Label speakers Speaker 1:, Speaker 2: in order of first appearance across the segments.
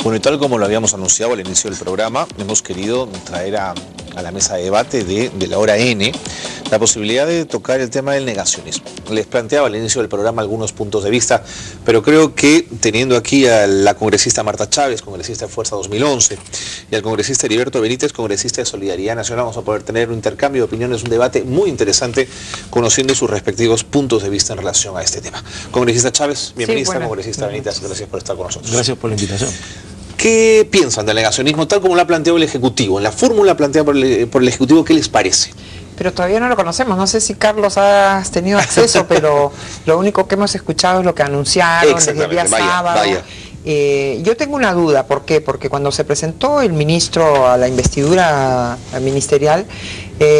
Speaker 1: Bueno, y tal como lo habíamos anunciado al inicio del programa, hemos querido traer a la mesa de debate de la hora N la posibilidad de tocar el tema del negacionismo. Les planteaba al inicio del programa algunos puntos de vista, pero creo que teniendo aquí a la congresista Marta Chávez, congresista de Fuerza 2011, y al congresista Heriberto Benítez, congresista de Solidaridad Nacional, vamos a poder tener un intercambio de opiniones, un debate muy interesante, conociendo sus respectivos puntos de vista en relación a este tema. Congresista Chávez, bienvenida. Sí, congresista Benítez, gracias por estar con nosotros.
Speaker 2: Gracias por la invitación.
Speaker 1: ¿Qué piensan del negacionismo tal como lo ha planteado el Ejecutivo? En la fórmula planteada por el Ejecutivo, ¿qué les parece?
Speaker 3: Pero todavía no lo conocemos, no sé si Carlos has tenido acceso, pero lo único que hemos escuchado es lo que anunciaron desde el día sábado. Yo tengo una duda, ¿por qué? Porque cuando se presentó el ministro a la investidura ministerial,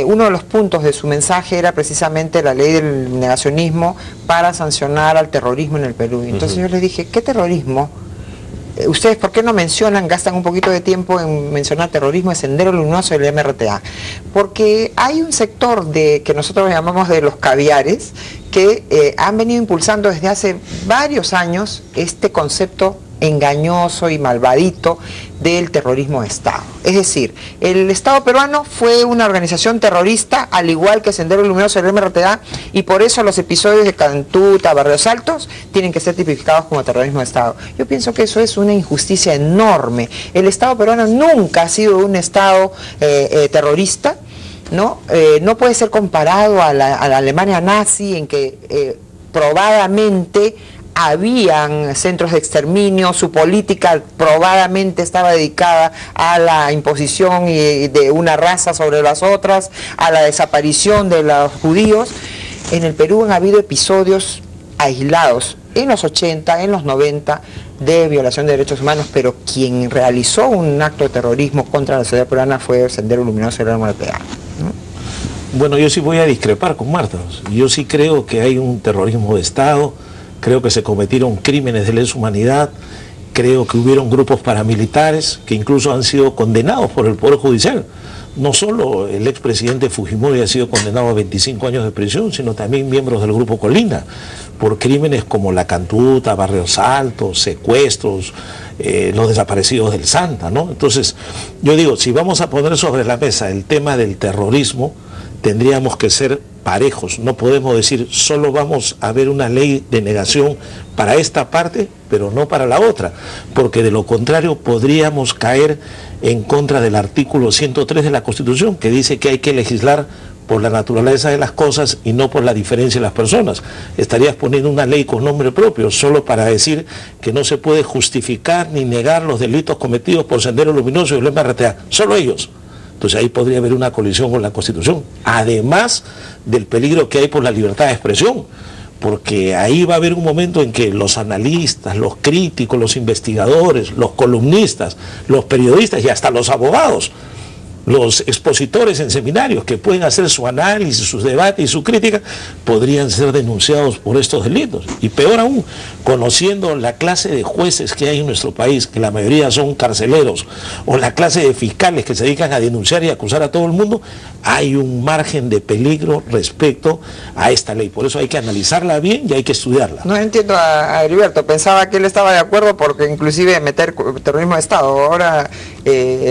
Speaker 3: uno de los puntos de su mensaje era precisamente la ley del negacionismo para sancionar al terrorismo en el Perú. Entonces yo les dije, ¿qué terrorismo? Ustedes, ¿por qué no mencionan, gastan un poquito de tiempo en mencionar terrorismo, el Sendero Luminoso y el MRTA? Porque hay un sector que nosotros llamamos de los caviares, que han venido impulsando desde hace varios años este concepto engañoso y malvadito del terrorismo de Estado. Es decir, el Estado peruano fue una organización terrorista, al igual que Sendero Luminoso y el MRTA, y por eso los episodios de Cantuta, Barrios Altos, tienen que ser tipificados como terrorismo de Estado. Yo pienso que eso es una injusticia enorme. El Estado peruano nunca ha sido un Estado terrorista, ¿no? No puede ser comparado a la Alemania nazi, en que probadamente habían centros de exterminio, su política probadamente estaba dedicada a la imposición de una raza sobre las otras, a la desaparición de los judíos. En el Perú han habido episodios aislados, en los 80, en los 90, de violación de derechos humanos, pero quien realizó un acto de terrorismo contra la sociedad peruana fue el Sendero Luminoso y el MRTA, ¿no?
Speaker 2: Bueno, yo sí voy a discrepar con Marta. Yo sí creo que hay un terrorismo de Estado. Creo que se cometieron crímenes de lesa humanidad, creo que hubieron grupos paramilitares que incluso han sido condenados por el Poder Judicial. No solo el expresidente Fujimori ha sido condenado a 25 años de prisión, sino también miembros del Grupo Colina, por crímenes como la Cantuta, Barrios Altos, secuestros, los desaparecidos del Santa, ¿no? Entonces, yo digo, si vamos a poner sobre la mesa el tema del terrorismo, tendríamos que ser parejos. No podemos decir solo vamos a ver una ley de negación para esta parte, pero no para la otra, porque de lo contrario podríamos caer en contra del artículo 103 de la Constitución, que dice que hay que legislar por la naturaleza de las cosas y no por la diferencia de las personas. Estarías poniendo una ley con nombre propio solo para decir que no se puede justificar ni negar los delitos cometidos por Sendero Luminoso y el MRTA, solo ellos. Entonces ahí podría haber una colisión con la Constitución, además del peligro que hay por la libertad de expresión, porque ahí va a haber un momento en que los analistas, los críticos, los investigadores, los columnistas, los periodistas y hasta los abogados, los expositores en seminarios que pueden hacer su análisis, sus debates y su crítica, podrían ser denunciados por estos delitos. Y peor aún, conociendo la clase de jueces que hay en nuestro país, que la mayoría son carceleros, o la clase de fiscales que se dedican a denunciar y acusar a todo el mundo, hay un margen de peligro respecto a esta ley. Por eso hay que analizarla bien y hay que estudiarla.
Speaker 3: No entiendo a Heriberto, pensaba que él estaba de acuerdo porque inclusive meter terrorismo de Estado, ahora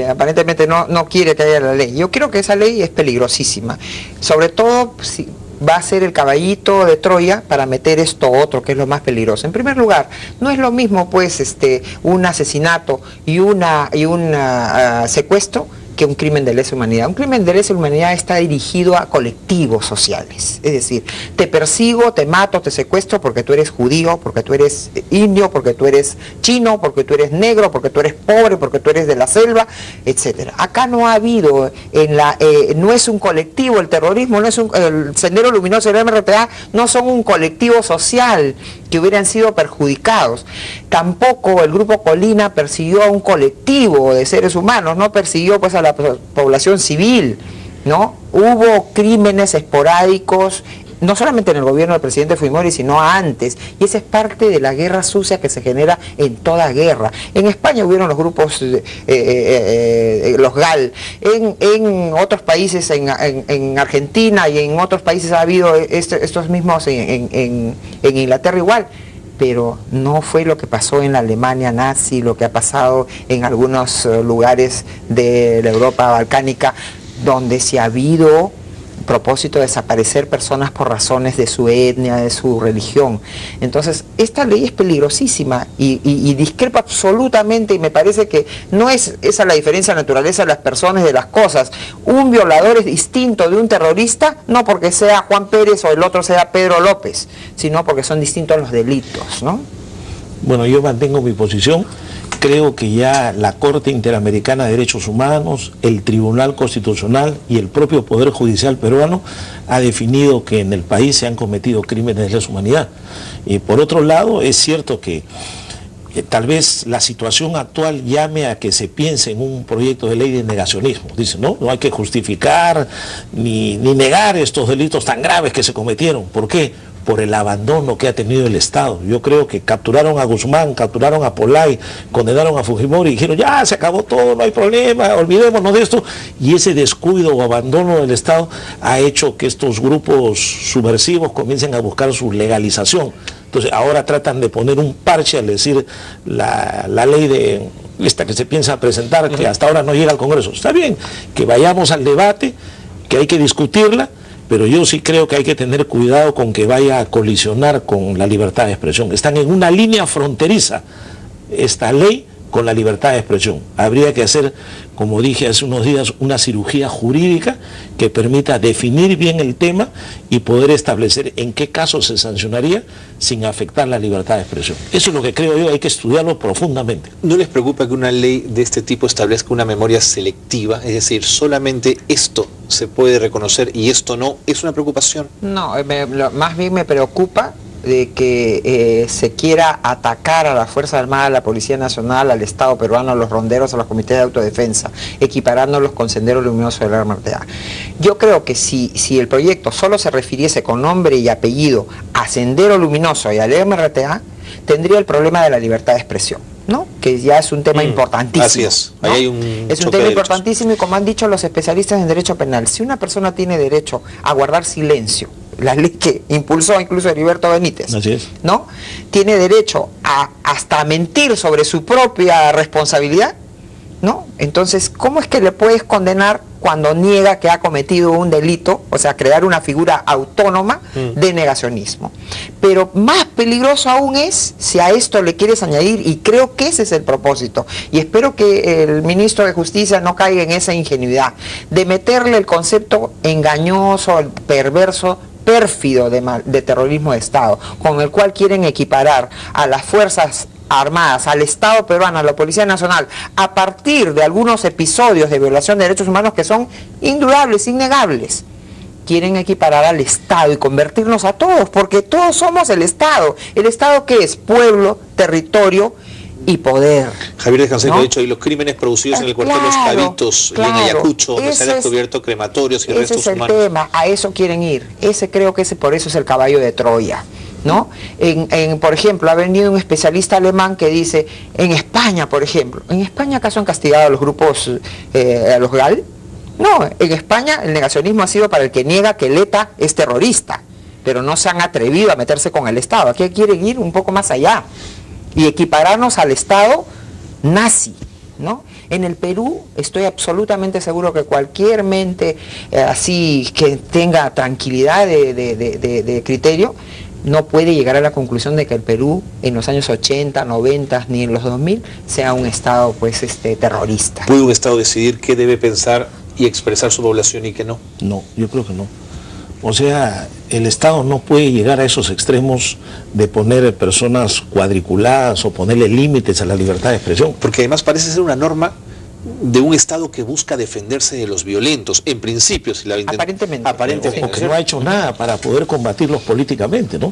Speaker 3: aparentemente no quiere que haya la ley. Yo creo que esa ley es peligrosísima, sobre todo si va a ser el caballito de Troya para meter esto otro, que es lo más peligroso. En primer lugar, no es lo mismo pues un asesinato y un secuestro que un crimen de lesa humanidad. Un crimen de lesa humanidad está dirigido a colectivos sociales, es decir, te persigo, te mato, te secuestro porque tú eres judío, porque tú eres indio, porque tú eres chino, porque tú eres negro, porque tú eres pobre, porque tú eres de la selva, etcétera. Acá no ha habido, no es un colectivo, el terrorismo, no es el Sendero Luminoso y el MRTA no son un colectivo social que hubieran sido perjudicados. Tampoco el Grupo Colina persiguió a un colectivo de seres humanos, no persiguió pues a la población civil, ¿no? Hubo crímenes esporádicos, no solamente en el gobierno del presidente Fujimori, sino antes, y esa es parte de la guerra sucia que se genera en toda guerra. En España hubieron los grupos, los GAL, en otros países, en Argentina y en otros países ha habido estos mismos, en Inglaterra igual. pero no fue lo que pasó en la Alemania nazi, lo que ha pasado en algunos lugares de la Europa balcánica, donde sí ha habido propósito de desaparecer personas por razones de su etnia, de su religión. Entonces, esta ley es peligrosísima y discrepa absolutamente, y me parece que no es esa la diferencia de naturaleza de las personas y de las cosas. Un violador es distinto de un terrorista, no porque sea Juan Pérez o el otro sea Pedro López, sino porque son distintos los delitos, ¿no?
Speaker 2: Bueno, yo mantengo mi posición. Creo que ya la Corte Interamericana de Derechos Humanos, el Tribunal Constitucional y el propio Poder Judicial peruano ha definido que en el país se han cometido crímenes de lesa humanidad. Y por otro lado, es cierto que tal vez la situación actual llame a que se piense en un proyecto de ley de negacionismo. Dice, no hay que justificar ni negar estos delitos tan graves que se cometieron. ¿Por qué? Por el abandono que ha tenido el Estado. Yo creo que capturaron a Guzmán, capturaron a Polay, condenaron a Fujimori y dijeron, ya se acabó todo, no hay problema, olvidémonos de esto. Y ese descuido o abandono del Estado ha hecho que estos grupos subversivos comiencen a buscar su legalización. Entonces ahora tratan de poner un parche al decir la ley de esta que se piensa presentar, que hasta ahora no llega al Congreso. Está bien, que vayamos al debate, que hay que discutirla, pero yo sí creo que hay que tener cuidado con que vaya a colisionar con la libertad de expresión. Están en una línea fronteriza esta ley con la libertad de expresión. Habría que hacer, como dije hace unos días, una cirugía jurídica que permita definir bien el tema y poder establecer en qué casos se sancionaría sin afectar la libertad de expresión. Eso es lo que creo yo, hay que estudiarlo profundamente.
Speaker 1: ¿No les preocupa que una ley de este tipo establezca una memoria selectiva? Es decir, solamente esto se puede reconocer y esto no. ¿Es una preocupación?
Speaker 3: No, más bien me preocupa de que se quiera atacar a la Fuerza Armada, a la Policía Nacional, al Estado peruano, a los ronderos, a los comités de autodefensa, equiparándolos con Sendero Luminoso del MRTA. Yo creo que si el proyecto solo se refiriese con nombre y apellido a Sendero Luminoso y al MRTA, tendría el problema de la libertad de expresión, ¿no? Que ya es un tema importantísimo.
Speaker 1: Así es,
Speaker 3: ¿no?
Speaker 1: Ahí hay un
Speaker 3: es un tema importantísimo, y como han dicho los especialistas en derecho penal, si una persona tiene derecho a guardar silencio, la ley que impulsó incluso Heriberto Benítez, ¿no? Tiene derecho a hasta mentir sobre su propia responsabilidad, ¿no? Entonces, ¿cómo es que le puedes condenar cuando niega que ha cometido un delito? O sea, crear una figura autónoma de negacionismo. Pero más peligroso aún es si a esto le quieres añadir, y creo que ese es el propósito, y espero que el ministro de Justicia no caiga en esa ingenuidad, de meterle el concepto engañoso, perverso, pérfido de terrorismo de Estado, con el cual quieren equiparar a las Fuerzas Armadas, al Estado peruano, a la Policía Nacional, a partir de algunos episodios de violación de derechos humanos que son indudables, innegables. Quieren equiparar al Estado y convertirnos a todos, porque todos somos el Estado. ¿El Estado qué es? Pueblo, territorio y poder.
Speaker 1: Javier de Canseco, ¿no? Ha dicho, y los crímenes producidos en el cuartel Los Cabitos y en Ayacucho, donde se han descubierto crematorios y restos humanos.
Speaker 3: Ese es el tema, a eso quieren ir. Creo que por eso es el caballo de Troya, ¿no? Por ejemplo, ha venido un especialista alemán que dice, en España, por ejemplo, ¿en España acaso han castigado a los grupos, a los GAL? No, en España el negacionismo ha sido para el que niega que el ETA es terrorista, pero no se han atrevido a meterse con el Estado. Aquí quieren ir un poco más allá y equipararnos al Estado nazi, ¿no? En el Perú estoy absolutamente seguro que cualquier mente así que tenga tranquilidad de criterio no puede llegar a la conclusión de que el Perú en los años 80, 90 ni en los 2000 sea un Estado terrorista.
Speaker 1: ¿Puede un Estado decidir qué debe pensar y expresar su población y qué no?
Speaker 2: No, yo creo que no. O sea, el Estado no puede llegar a esos extremos de poner personas cuadriculadas o ponerle límites a la libertad de expresión.
Speaker 1: Porque además parece ser una norma de un Estado que busca defenderse de los violentos, en principio, si la
Speaker 3: aparentemente.
Speaker 2: Porque no ha hecho nada para poder combatirlos políticamente, ¿no?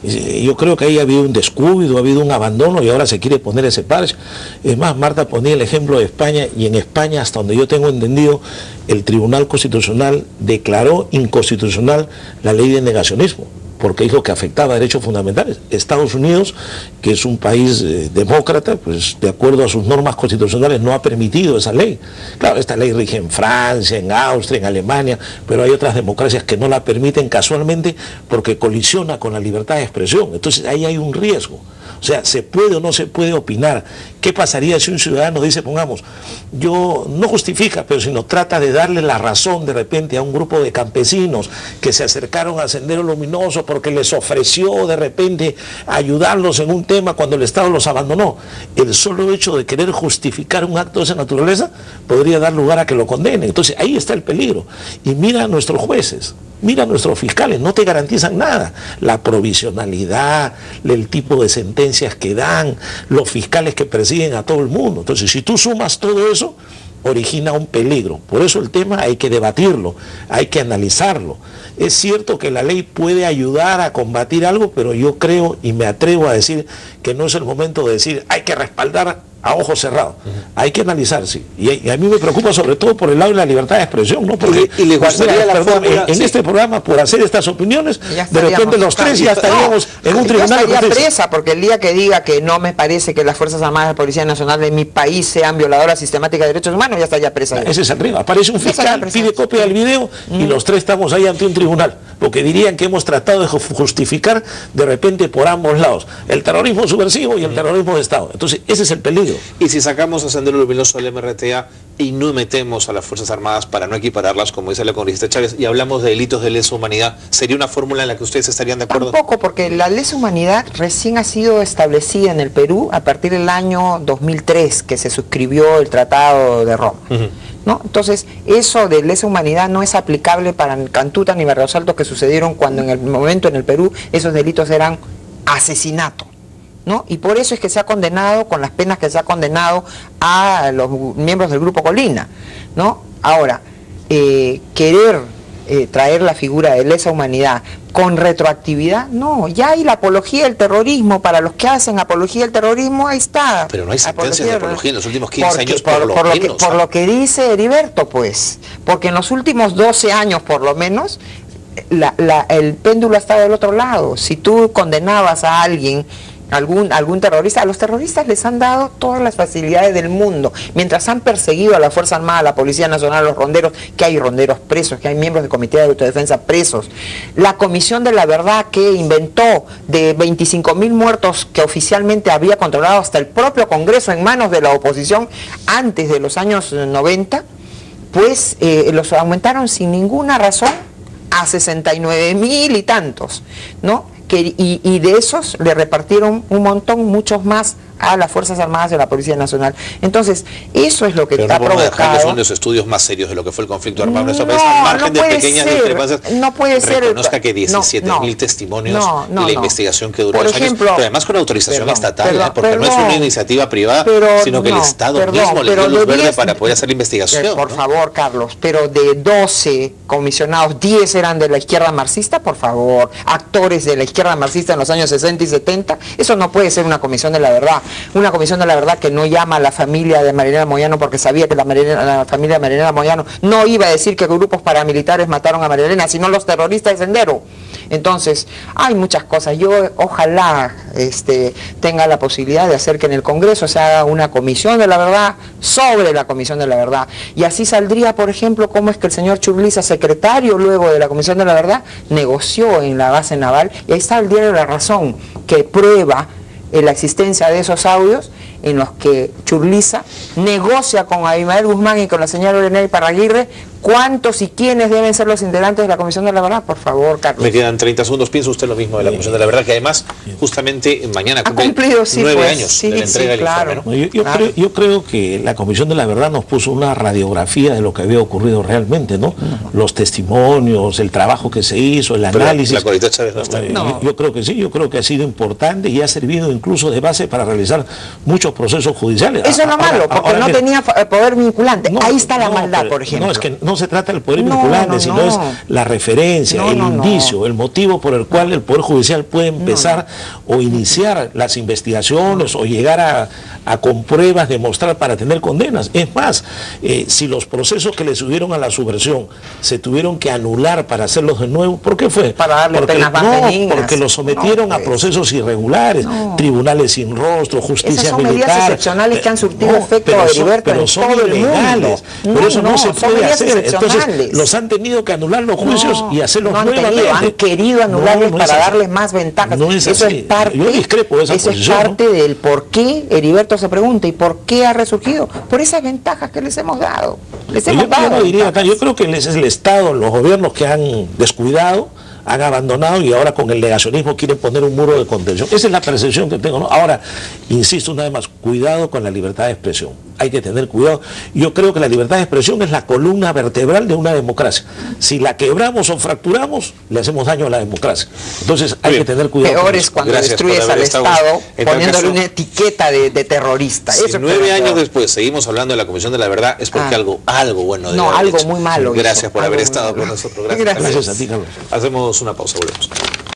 Speaker 2: Yo creo que ahí ha habido un descuido, ha habido un abandono y ahora se quiere poner ese parche. Es más, Marta ponía el ejemplo de España, y en España, hasta donde yo tengo entendido, el Tribunal Constitucional declaró inconstitucional la ley de negacionismo. porque dijo que afectaba derechos fundamentales. Estados Unidos, que es un país demócrata, pues de acuerdo a sus normas constitucionales no ha permitido esa ley. Claro, esta ley rige en Francia, en Austria, en Alemania, pero hay otras democracias que no la permiten casualmente porque colisiona con la libertad de expresión. Entonces ahí hay un riesgo. O sea, ¿se puede o no se puede opinar? ¿Qué pasaría si un ciudadano dice, pongamos, yo no justifica, pero sino trata de darle la razón de repente a un grupo de campesinos que se acercaron a Sendero Luminoso porque les ofreció de repente ayudarlos en un tema cuando el Estado los abandonó? El solo hecho de querer justificar un acto de esa naturaleza podría dar lugar a que lo condenen. Entonces ahí está el peligro. Y mira a nuestros jueces, mira a nuestros fiscales, no te garantizan nada. La provisionalidad, el tipo de sentencias que dan, los fiscales que persiguen a todo el mundo. Entonces, si tú sumas todo eso, origina un peligro. Por eso el tema hay que debatirlo, hay que analizarlo. Es cierto que la ley puede ayudar a combatir algo, pero yo creo y me atrevo a decir que no es el momento de decir hay que respaldar a ojos cerrados. Hay que analizar, sí. Y a mí me preocupa sobre todo por el lado de la libertad de expresión, ¿no? Porque
Speaker 1: y le gustaría
Speaker 2: en este programa, por hacer estas opiniones, de repente los tres ya estaríamos en un tribunal de justicia.
Speaker 3: Presa, porque el día que diga que no me parece que las Fuerzas Armadas de la Policía Nacional de mi país sean violadoras sistemáticas de derechos humanos, ya estaría presa.
Speaker 2: Ese es el riesgo. Aparece un fiscal, pide copia del video y los tres estamos ahí ante un tribunal, porque dirían que hemos tratado de justificar de repente por ambos lados, el terrorismo subversivo y el terrorismo de Estado. Entonces, ese es el peligro.
Speaker 1: Y si sacamos a Sendero Luminoso del MRTA y no metemos a las Fuerzas Armadas para no equipararlas, como dice la congresista Chávez, y hablamos de delitos de lesa humanidad, ¿sería una fórmula en la que ustedes estarían de acuerdo?
Speaker 3: Tampoco, porque la lesa humanidad recién ha sido establecida en el Perú a partir del año 2003, que se suscribió el Tratado de Roma. ¿No? Entonces, eso de lesa humanidad no es aplicable para Cantuta ni Barrios Altos, que sucedieron cuando en el momento en el Perú esos delitos eran asesinato, ¿no? Y por eso es que se ha condenado con las penas que se ha condenado a los miembros del Grupo Colina, ¿no? Ahora, querer traer la figura de lesa humanidad con retroactividad, no, ya hay la apología del terrorismo, para los que hacen apología del terrorismo, ahí está.
Speaker 1: Pero no hay sentencias de apología en los últimos 15 años
Speaker 3: por lo que dice Heriberto, pues, porque en los últimos 12 años por lo menos, el péndulo ha estado del otro lado. Si tú condenabas a alguien, algún terrorista, a los terroristas les han dado todas las facilidades del mundo, mientras han perseguido a la Fuerza Armada, a la Policía Nacional, a los ronderos, que hay ronderos presos, que hay miembros del Comité de Autodefensa presos, la Comisión de la Verdad que inventó de 25.000 muertos que oficialmente había controlado hasta el propio Congreso en manos de la oposición antes de los años 90, pues los aumentaron sin ninguna razón a 69.000 y tantos, ¿no? Y de esos le repartieron un montón, muchos más a las Fuerzas Armadas de la Policía Nacional. Entonces, eso es lo que está provocado.
Speaker 1: Son los estudios más serios de lo que fue el conflicto armado en nuestro país, al margen de pequeñas discrepancias.
Speaker 3: No puede ser.
Speaker 1: Reconozca que 17.000 testimonios y la investigación que duró 2 años, pero además con autorización estatal, porque no es una iniciativa privada, sino que el Estado mismo le dio luz verde para poder hacer la investigación.
Speaker 3: Por favor, Carlos, pero de 12 comisionados, 10 eran de la izquierda marxista, por favor, actores de la izquierda marxista en los años 60 y 70, eso no puede ser una comisión de la verdad. Una comisión de la verdad que no llama a la familia de Marinela Moyano porque sabía que la familia de Marinela Moyano no iba a decir que grupos paramilitares mataron a Marilena, sino los terroristas de Sendero. Entonces, hay muchas cosas. Yo ojalá tenga la posibilidad de hacer que en el Congreso se haga una comisión de la verdad sobre la comisión de la verdad. Y así saldría, por ejemplo, cómo es que el señor Churliza, secretario luego de la comisión de la verdad, negoció en la base naval. Y ahí está el diario La Razón, que prueba la existencia de esos audios en los que Churliza negocia con Abimael Guzmán y con la señora Lorena Iparraguirre cuántos y quiénes deben ser los integrantes de la Comisión de la Verdad. Por favor, Carlos.
Speaker 1: Me quedan 30 segundos. ¿Piensa usted lo mismo de la Comisión de la Verdad? Que además, justamente mañana cumple 9 años de la entrega del informe, ¿no?
Speaker 2: Yo creo que la Comisión de la Verdad nos puso una radiografía de lo que había ocurrido realmente, ¿no? Los testimonios, el trabajo que se hizo, el análisis.
Speaker 1: La Corita Chávez no está bien.
Speaker 2: Yo creo que sí, yo creo que ha sido importante y ha servido incluso de base para realizar muchos procesos judiciales.
Speaker 3: Eso es lo malo, porque no tenía poder vinculante. Ahí está la maldad, por ejemplo.
Speaker 2: no se trata del poder vinculante, sino es la referencia, el indicio, el motivo por el cual el Poder Judicial puede empezar o iniciar las investigaciones o llegar a con pruebas demostrar para tener condenas. Es más, si los procesos que le subieron a la subversión se tuvieron que anular para hacerlos de nuevo, ¿por qué fue?
Speaker 3: Para darle penas más benignas.
Speaker 2: Porque lo sometieron a procesos irregulares, tribunales sin rostro, justicia
Speaker 3: esas son
Speaker 2: militar.
Speaker 3: Medidas excepcionales que han surtido efecto, Heriberto,
Speaker 2: pero son ilegales. Por eso no se puede hacer. Entonces los han tenido que anular los juicios y hacerlos nuevamente.
Speaker 3: Han querido anularles para darles más ventajas.
Speaker 2: Eso es parte. Yo discrepo de esa posición.
Speaker 3: Eso es parte del por qué Heriberto se pregunta y por qué ha resurgido. Por esas ventajas que les hemos dado.
Speaker 2: Yo creo que es el Estado, los gobiernos que han descuidado, han abandonado y ahora con el negacionismo quieren poner un muro de contención. Esa es la percepción que tengo, ¿no? Ahora, insisto una vez más, cuidado con la libertad de expresión. Hay que tener cuidado. Yo creo que la libertad de expresión es la columna vertebral de una democracia. Si la quebramos o fracturamos, le hacemos daño a la democracia. Entonces hay que tener cuidado.
Speaker 3: Peor es cuando destruyes al Estado poniéndole una etiqueta de terrorista.
Speaker 1: Si 9 años después seguimos hablando de la Comisión de la Verdad, es porque algo bueno debe haber
Speaker 3: algo
Speaker 1: hecho.
Speaker 3: muy malo.
Speaker 1: Gracias por haber estado con nosotros.
Speaker 2: Gracias a ti, Carlos.
Speaker 1: Hacemos una pausa, volvemos.